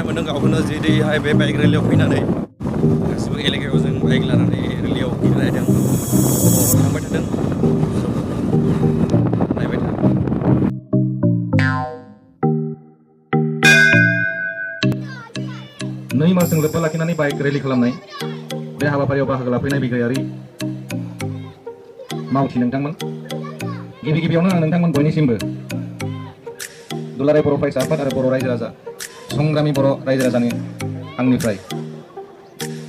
गोजोननाय मोन्दों गावखौनो जेरैहाय बे बाइक रेलियाव फैनानै गासिबो एलेकायाव जों बाइक लानानै रेलियाव गिदिंनायदों थांबाय थादों नायबाय था नै मासजों लोब्बा लाखिनानै बाइक रेलि खालामनाय बे हाबाफारियाव बाहागो लाफैनाय बिग्रायारि मावथि नोंथांमोन गिबियावनो आं नोंथांमोन बयनिसिमबो दुलाराय बर' फरायसा आफाद आरो बर' रायजो राजा संग्रामि बर' रायजो राजानि आंनिफ्राय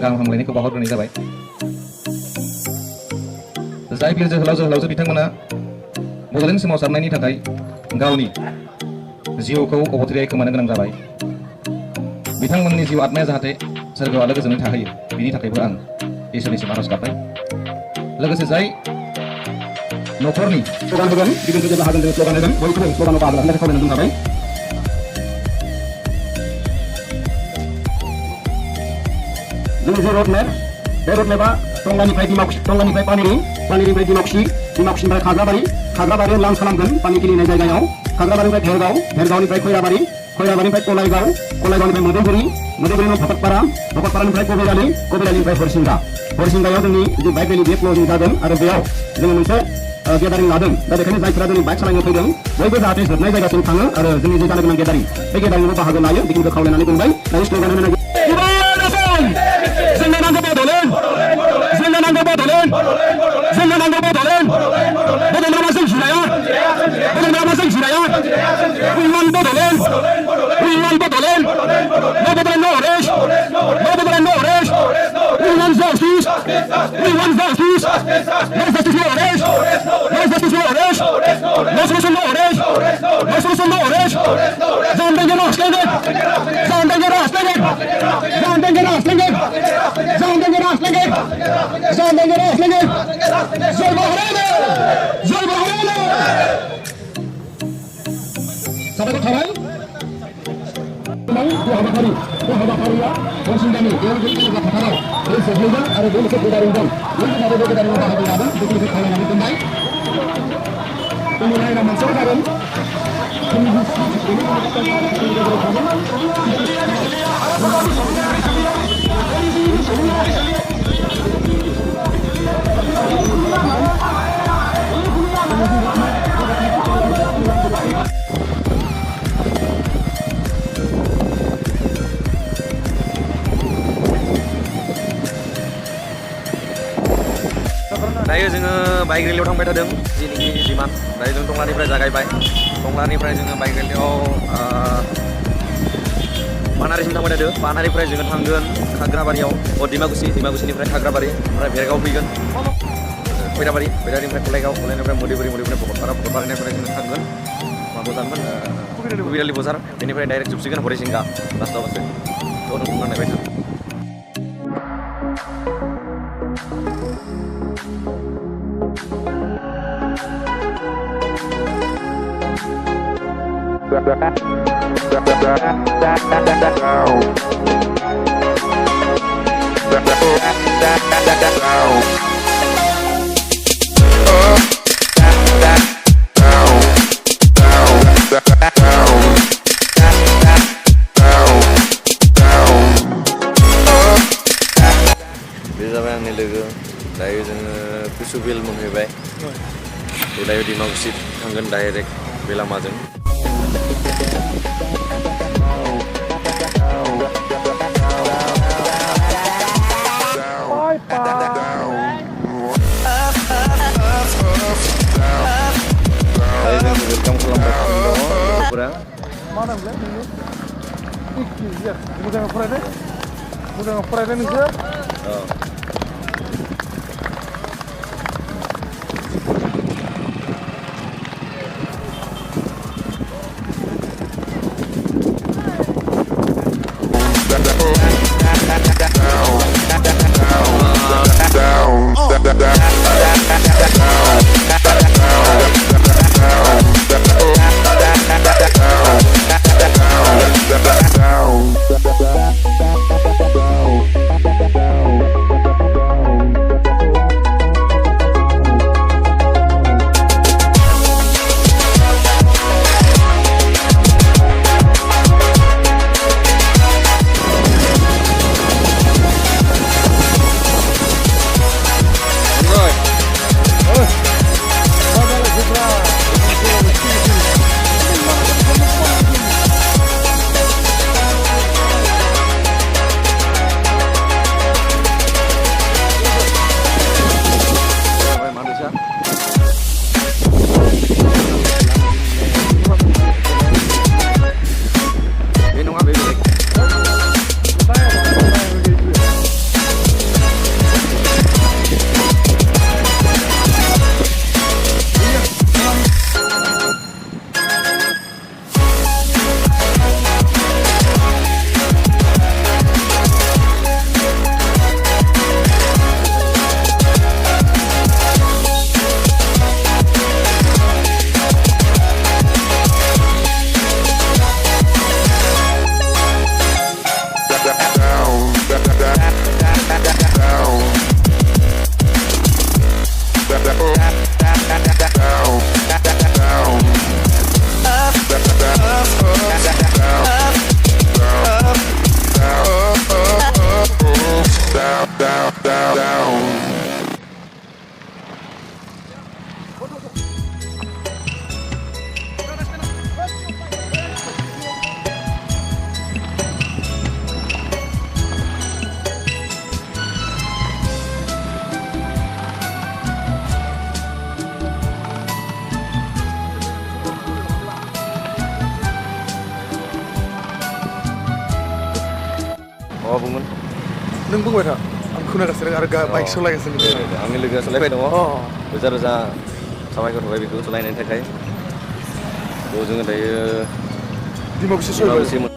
गाहाम हामलायनायखौ बावहरग्रोनाय जाबाय। जाय बिर जोहोलावजो बिथांमोना बड'लेण्ड सोमावसारनायनि थाखाय गावनि जिउखौ अबथिरायै खोमानो गोनां जाबाय बिथांमोननि जिउ आत्माया जाहाथे सोरगोआव आलो गोजोनै थाहैयो बिनि थाखायबो आं इसोरनिसिम आरज गाबबाय। लोगोसे जाय न'खरनि स्ल'गान होगोन बिदिनो जेब्ला हागोन जों स्ल'गान होगोन बयखौबो स्ल'गानाव बाहागो लानो थाखाय खावलायनानै दोनखाबाय। जोंनि जे रड मेप बे रड मेपआ टंलानिफ्राय पानेरिनिफ्राय दिमाकुसिनिफ्राय खाग्राबारियाव लन्च खालामगोन पानिखिनि होननाय जायगायाव खाग्राबारिनिफ्राय भेरगावनिफ्राय खयराबारिनिफ्राय कलाइगावनिफ्राय मदुगुरिनिफ्राय भकतपारानिफ्राय कबिरालिनिफ्राय हरिसिंगायाव जोंनि जे बाइक रेलि बे क्लजिं जागोन आरो बेयाव जोङो मोनसे गेदारिं लादों दा बेखायनो जायफोरा जोंनि बाइक सालायनो फैदों बयबो जाहाथे जोबनाय जायगासिम थाङो आरो जोंनि जे जानो गोनां गेदारिं बे गेदारिंआव बाहागो लायो बेखिनिखौ खावलायनानै बुंबाय। दायो स्ल'गान होनो जोंनो नांगौ बड'लेण्ड जोंनो नांगौ बड'लेण्ड जोंनो नांगौ बड'लेण्ड बड'लेण्डआ जों जिराया बड'लेण्डआ जों Jiraiya we want Bodoland we want Bodoland no Bodoland no arrest no Bodoland no arrest we want justice we want justice no justice no arrest no justice no arrest no solution no arrest no solution no arrest जान देंगे ना हंसलेंगे जान देंगे ना हंसलेंगे जान देंगे ना हंसलेंगे जान देंगे ना हंसलेंगे जान देंगे ना हंसलेंगे जय महाराज साबायखर थाबाय हाबाफारिया हरसिंगानि गेलेग्रा फोथाराव बे जोबहैगोन आरो बे मोनसे गेदारिं दं बे गेदारिंआव बाहागो लागोन बेखिनिखौ खावलायनानै दोनबाय। जोंनि लाइना मोनसेयाव जागोन दायो जोङो बाइक रेलियाव थांबाय थादों जेनिखि डिमान्ड दायो जों टंलानिफ्राय जागायबाय टंलानिफ्राय जोङो बाइक रेलियाव पानारिसिम थांबाय थादों पानारिनिफ्राय जोङो थांगोन खाग्राबारियाव दिमाकुसिनिफ्राय खाग्राबारि ओमफ्राय भेरगाव फैगोन खयराबारिनिफ्राय कलाइगावनिफ्राय मदुगुरिनिफ्राय भकतपारानिफ्राय जोङो थांगोन बाजारमोन कबिरालि बाजार बेनिफ्राय डाइरेक्ट जोबसिगोन हरिसिंगा लास्टआव गासै थ' नोंथांमोना नायबाय था। बे जाबाय आंनि लोगो दायो जोङो कुसुबिल मोनहैबाय दायो दिमाकुसि थांगोन डाइरेक्ट बे लामाजों। वेलकाम खालामगासिनो दङ लोगोफोरा मा नामलाय नोंनि मोजाङै फरायनाय नोंसोर Oh, bukan. नों बुंबाय था आं खोनागासिनो आरो बाइक सालायगासिनो आंनि लोगोआ सालायबाय दङ अ रोजा रोजा साबायखर होबाय बेखौ सालायनायनि थाखाय जोङो दायो दिमाकुसि सहैबाय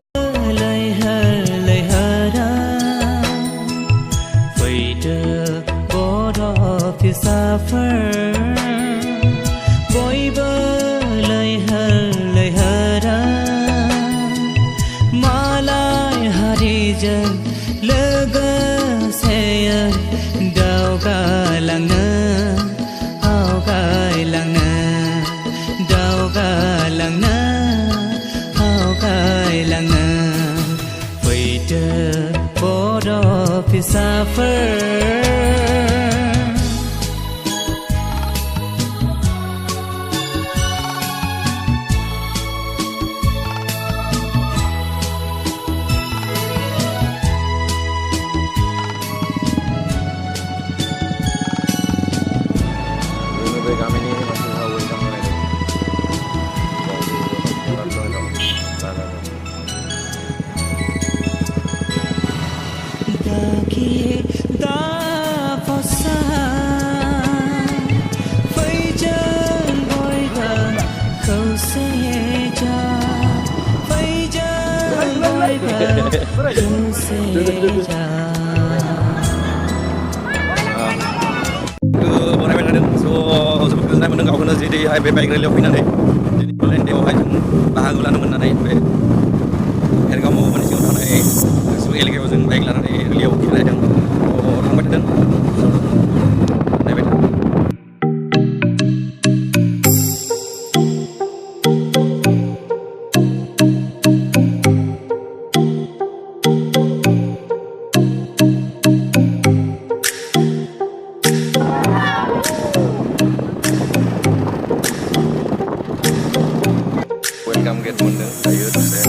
जोबोद गोजोननाय मोनदों गावखौनो जेरैहाय बे बाइक रेलियाव फैनानै दिनै बड'लेण्ड देआवहाय जों बाहागो लानो मोननानै बे भेरगाव महकुमानि सिङाव थानाय गासिबो एलेकायाव जों बाइक लानानै रेलियाव खेलायदों थांबाय थादों नायबाय थादों welcome gate moन्दों दायो दसे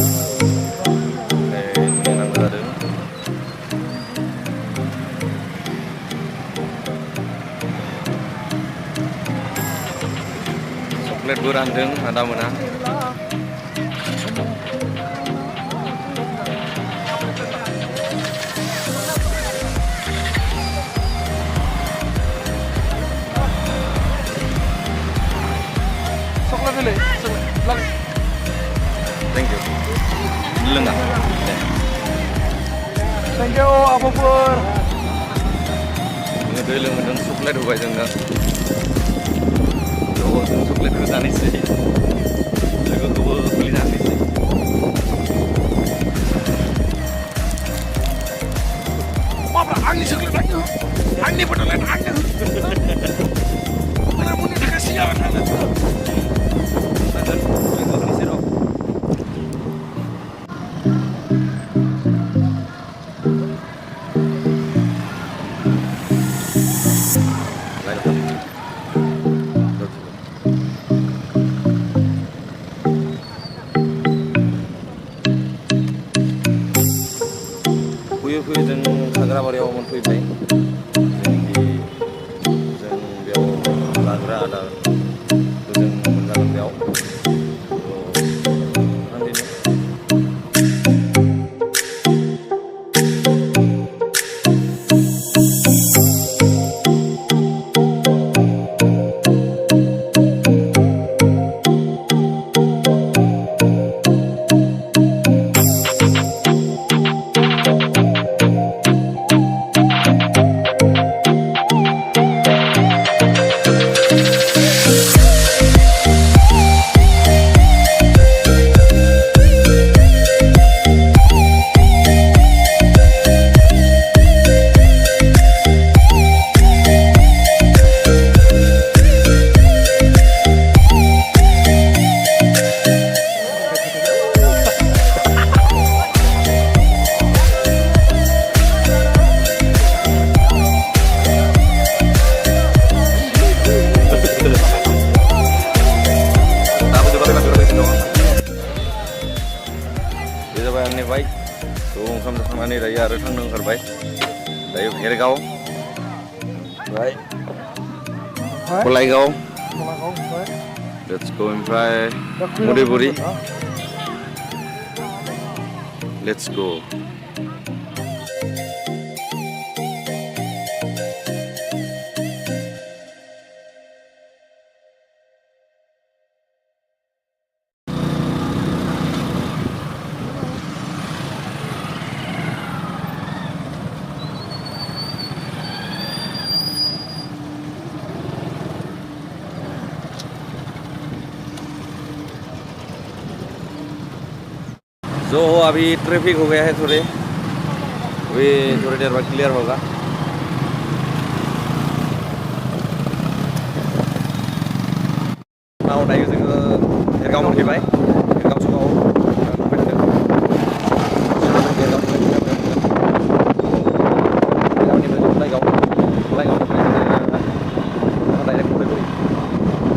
नेनांगौ जादों चक्लेटबो रानदों आदामोना चक्लेट होलै thank you लोङा थेंक इउ आब'फोर जोङो दै लोंदों चक्लेट होबाय जोंनो जों चक्लेटखौ जानोसै लोगोखौबो खुलिना होनोसै माब्रा आंनि चक्लेट आंनि बड'लेण्ड आंनो मोननि थाखाय सिगां फैयै जों खाग्राबारियाव मोनफैबाय जों बेयाव जाग्रा आदारखौ जों मोनजागोन बेयाव जाबाय आंनि बाइक थ' ओंखाम जाखांनानै दायो आरो थांनो ओंखारबाय दायो भेरगाव ओमफ्राय गलायगाव लेट्स गो ओमफ्राय मधुबुरि लेट्स गो जो अभी ट्रैफिक हो गया है थोड़े अभी थोड़ी देर बाद क्लियर होगा नाव दायो जोङो भेरगाव मोनफैबाय भेरगाव समाव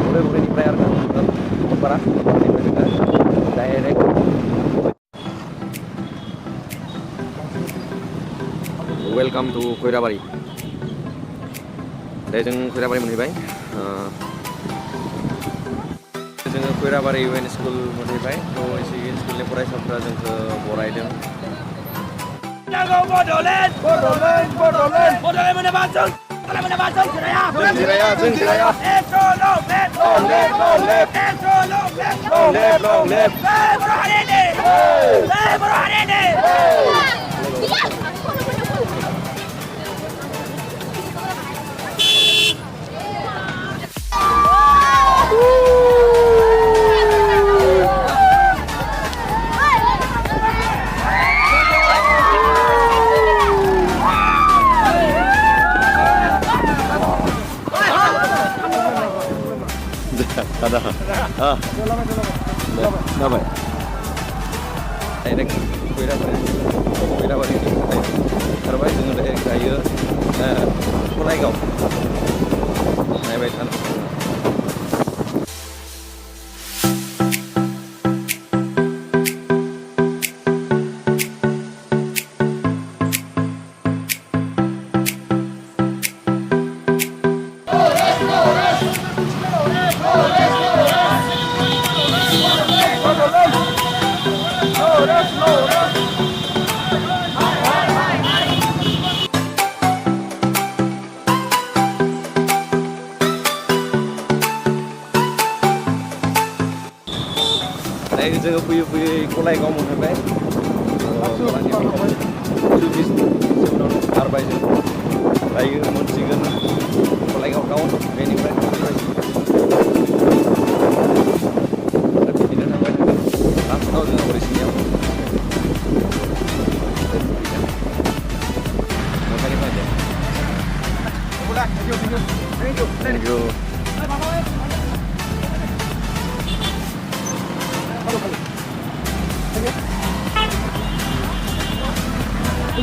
मधुबुरिनिफ्राय आरो कलपारा डाइरेक्ट वेलकाम टू खैराबारि दा जों खैराबारि मोनहैबाय जोङो खैराबारि इउएन स्कुल मोनहैबाय थ' एसे स्कुलनि फरायसाफोरा जोंखौ बरायदों ada apa direct Khairawari terbaik dengan direct saya Golaygau naik baik sana दायो जोङो फैयै फैयै गलायगाव मोनहैबाय खारबाय जों दायो मोनसिगोन गलायगाव टाउन बेनिफ्राय बिदिनो थांबाय थागोन लास्टआव जोङो हरिसिंगायाव Thank you.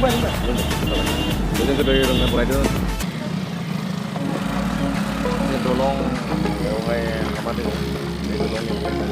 Jadi kedai dengan provider ini tolong lewat apa tu? Ini tolong yang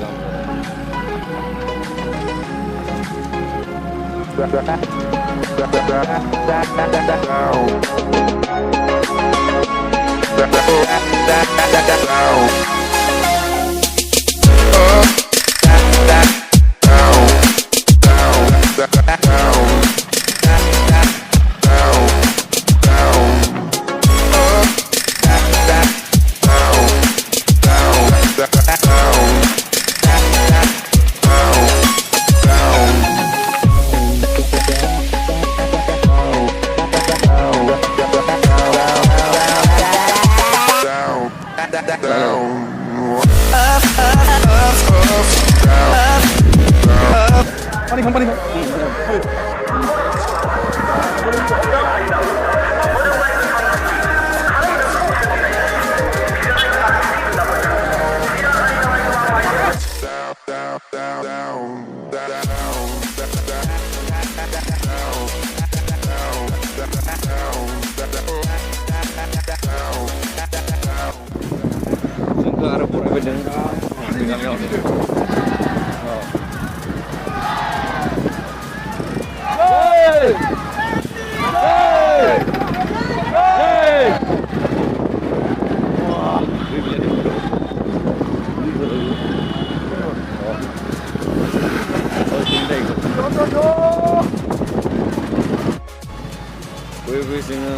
Bui जोङो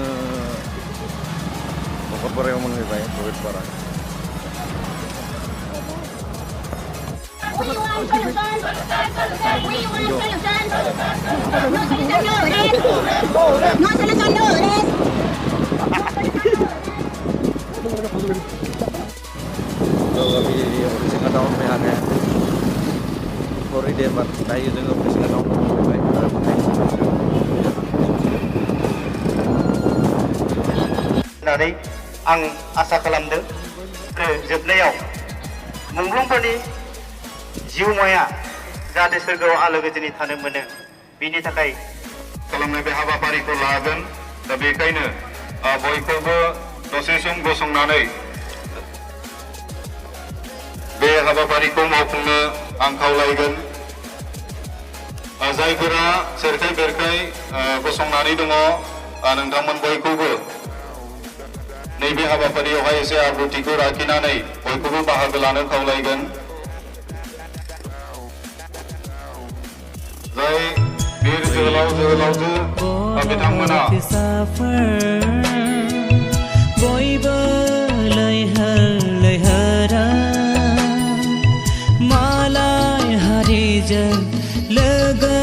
न'खरफोराव मोनहैबाय प्रवेशद्वारा Kami Harisinga tahun mehannya Hori debat dayu dengan Harisinga tahun baik होननानै आं आसा खालामदों आरो जोबनायाव मुंख्लंफोरनि जिउमाया जाहाथे सोरगोआव आलो गोजोनै थानो मोनो बिनि थाखाय खालामनाय बे हाबाफारिखौ लागोन दा बेखायनो बयखौबो दसे सम गसंनानै बे हाबाफारिखौ मावफुंनो आं खावलायगोन जायफोरा सेरखाय बेरखाय गसंनानै दङ नोंथांमोन बयखौबो नैबे हाबाफारियावहाय एसे आब्रुथिखौ लाखिनानै बयखौबो बाहागो लानो खावलायगोन जाय बिर जोहोलावजो बिथांमोना बयबो लैहोरा मालाय हारिजों लोगो